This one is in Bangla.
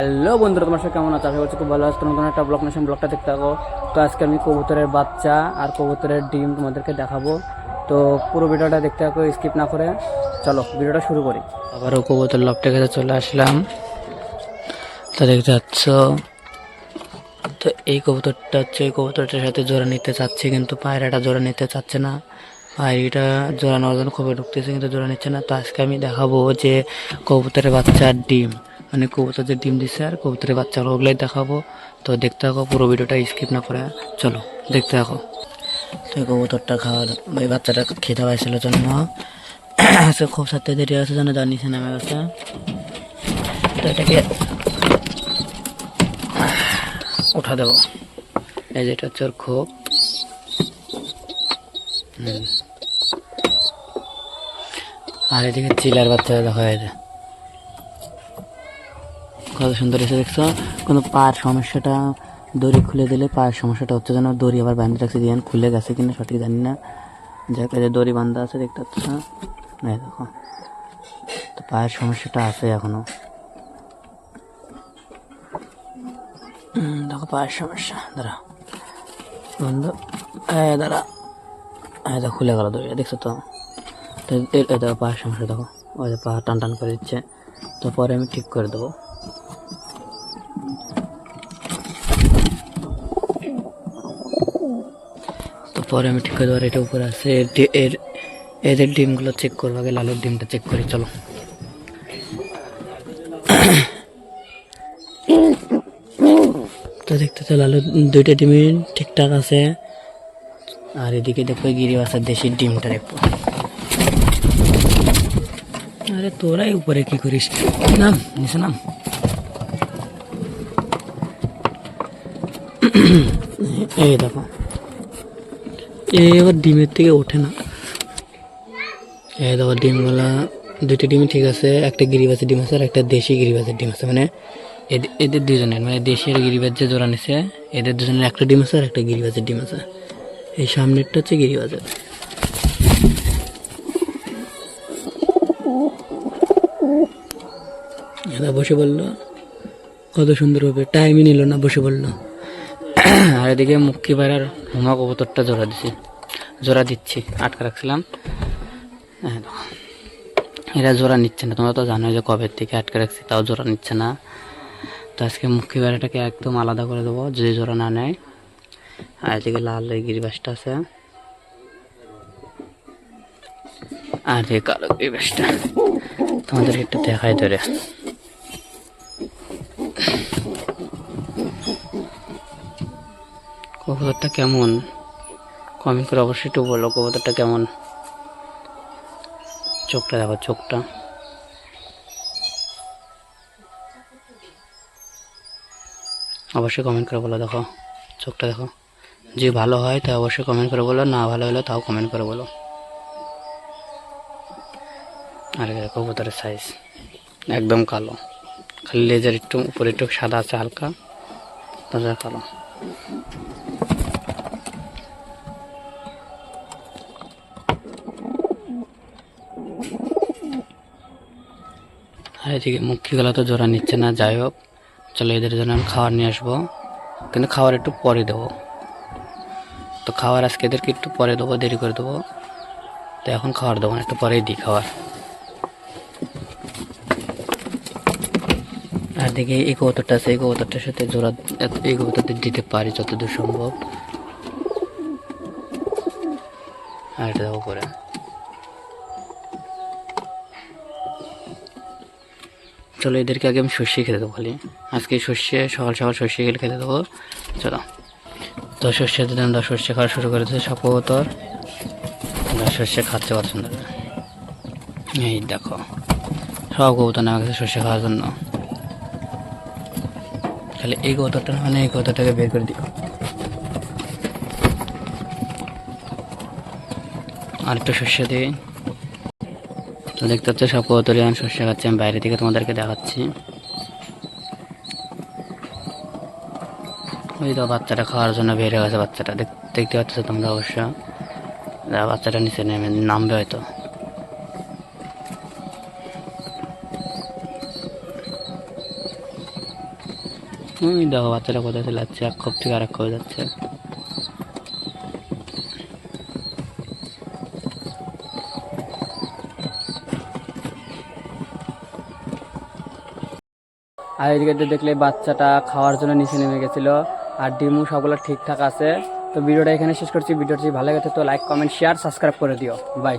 হ্যালো বন্ধুরা, তোমার সাথে কেমন আছো? আশা করছি খুব ভালো আছো। নতুন একটা ব্লগ নেশন ব্লগটা দেখতে থাকো। তো আজকে আমি কবুতরের বাচ্চা আর কবুতরের ডিম তোমাদেরকে দেখাবো। তো পুরো ভিডিওটা দেখতে থাকো, স্কিপ না করে। চলো ভিডিওটা শুরু করি। আবারও কবুতর লফটে কাছে চলে আসলাম। তো দেখতে পাচ্ছ, তো এই কবুতরটা হচ্ছে এই কবুতরটার সাথে জোড়া নিতে চাচ্ছি, কিন্তু পায়রাটা জোড়া নিতে চাচ্ছে না। পায়রিটা জোড়া নেওয়ার জন্য খুবই ঢুকতেছে, কিন্তু জোড়া নিচ্ছে না। তো আজকে আমি দেখাবো যে কবুতরের বাচ্চা আর ডিম, মানে কবুতর যে ডিম দিচ্ছে আর কবুতরের বাচ্চাগুলো, ওগুলাই দেখাবো। তো দেখতে থাকো পুরো ভিডিওটা, স্কিপ না করে। চলো দেখতে থাকো। তো এই কবুতরটা খাওয়ার, এই বাচ্চাটা খেতে পাইছিল জন্য আজকে খুব সাথে দেরি আছে যেন জানিছে নামে গেছে। তো এটাকে উঠা দেবো। এই যেটা হচ্ছে ওর খোপ। আর এদিকে চিলার বাচ্চা দেখা যায়, কত সুন্দর এসে দেখছো। কোনো পায়ের সমস্যাটা, দড়ি খুলে দিলে পায়ের সমস্যাটা হচ্ছে যেন, দড়ি আবার বাঁধতে রাখছে দিয়ে খুলে গেছে কিনা সঠিক জানি না। যাকে যে দড়ি বাঁধা আছে দেখতে পাচ্ছ না, দেখো। তো পায়ের সমস্যাটা আছে এখনো, দেখো পায়ের সমস্যা। দাঁড়া বন্ধু, দাঁড়া, দেখো খুলে গেল দড়ি, দেখছো তো। দেখো পায়ের সমস্যা, দেখো ওই যে পা টান টান করে দিচ্ছে। তো পরে আমি ঠিক করে দেবো। তো পরে আমি ঠিক করে দেবো। এটা উপরে আছে, এদের ডিমগুলো চেক করবো আগে, লালুর ডিমটা চেক করি। চলো। তো দেখতে তো লালুর দুইটা ডিমই ঠিকঠাক আছে। আর এদিকে দেখো গিরিবাসার দেশির ডিমটা দেখবো। আরে তোরাই উপরে কি করিস? নাম নিচে নাম। এই দেখো, এবার ডিমের থেকে ওঠে না। এই দেখো ডিমগুলা, দুইটা ডিমই ঠিক আছে। একটা গিরিবাসের ডিম আছে আর একটা দেশি গিরিবাসের ডিম আছে, মানে এদের দুজনের, মানে দেশি আর গিরিবাজ যে জোড়া নিছে, এদের দুজনের একটা ডিম আছে আর একটা গিরিবাজের ডিম আছে। এই সামনেরটা হচ্ছে গিরিবাজের। এটা বসে বললো, কত সুন্দর হবে, টাইমই নিল না, বসে বললো। আর এদিকে মুক্কি পায়রার হুমা কবুতরটা জোড়া দিচ্ছি, আটকা রাখছিলাম। এরা জোড়া নিচ্ছে না, তোমরা তো জানো যে কবের থেকে আটকে রাখছি, তাও জোড়া নিচ্ছে না। তো আজকে মুক্কি পায়রাটাকে একদম আলাদা করে দেবো যদি জোড়া না নেয়। আর এদিকে লাল এই গিরিবাসটা আছে, আর এই কালো গিরিবাসটা তোমাদের একটু দেখাই ধরে। কবুতরটা কেমন কমেন্ট করে অবশ্যই একটু বলো, কবুতরটা কেমন। চোখটা দেখো, চোখটা অবশ্যই কমেন্ট করে বলো। দেখো চোখটা দেখো, যে ভালো হয় তা অবশ্যই কমেন্ট করে বলো, না ভালো হলে তাও কমেন্ট করে বলো। আর কবুতরের সাইজ একদম কালো, খালি লেজের একটু উপরে একটু সাদা আছে হালকা, তাছাড়া কালো। আর এদিকে মুখিগুলো তো জোড়া নিচ্ছে না। যাই হোক, চলো এদের জন্য আমি খাবার নিয়ে আসবো, কিন্তু খাবার একটু পরে দেবো। তো খাবার আজকে এদেরকে একটু পরে দেবো, দেরি করে দেবো। তো এখন খাবার দেবো না, একটু পরেই দিই খাবার। আর দেখি এই কবুতরটা আছে, এই কবুতরটার সাথে জোড়া এই কবুতরদের দিতে পারি যতদূর সম্ভব। আর এটা দেবো করে। চলো এদেরকে আগে আমি সর্ষে খেতে দেবো, খালি আজকে সর্ষে, সকাল সকাল সর্ষে গেলে খেতে দেবো। চলো, তো সর্ষে দিলাম, সর্ষে খাওয়া শুরু করে দিচ্ছে সব কবুতর। সর্ষে খাচ্ছে পছন্দ করে। এই দেখো সব কবুতর নেওয়া গেছে সর্ষে খাওয়ার জন্য। খালি এই কবুতরটা, মানে এই কবুতরটাকে বের করে দিও। আর একটু সর্ষে দিই। তো দেখতে হচ্ছে সব কবুতরই আমি সর্ষে খাচ্ছি, আমি বাইরে থেকে তোমাদেরকে দেখাচ্ছি। ওই তো বাচ্চাটা খাওয়ার জন্য বের হয়ে গেছে, বাচ্চাটা দেখতে পাচ্ছ তোমরা অবশ্য। বাচ্চাটা নিচে নেমে নামবে হয়তো। দেখো বাচ্চাটা কোথায় চলে যাচ্ছে, এক খোপ থেকে আরেক খোপ যাচ্ছে। আর এদিকে দেখলে বাচ্চাটা খাওয়ার জন্য নিচে নেমে গেছিল, আর ডিমও সবগুলো ঠিকঠাক আছে। তো ভিডিওটা এখানে শেষ করছি। ভিডিওটি ভালো লাগে তো লাইক, কমেন্ট, শেয়ার, সাবস্ক্রাইব করে দিও। বাই।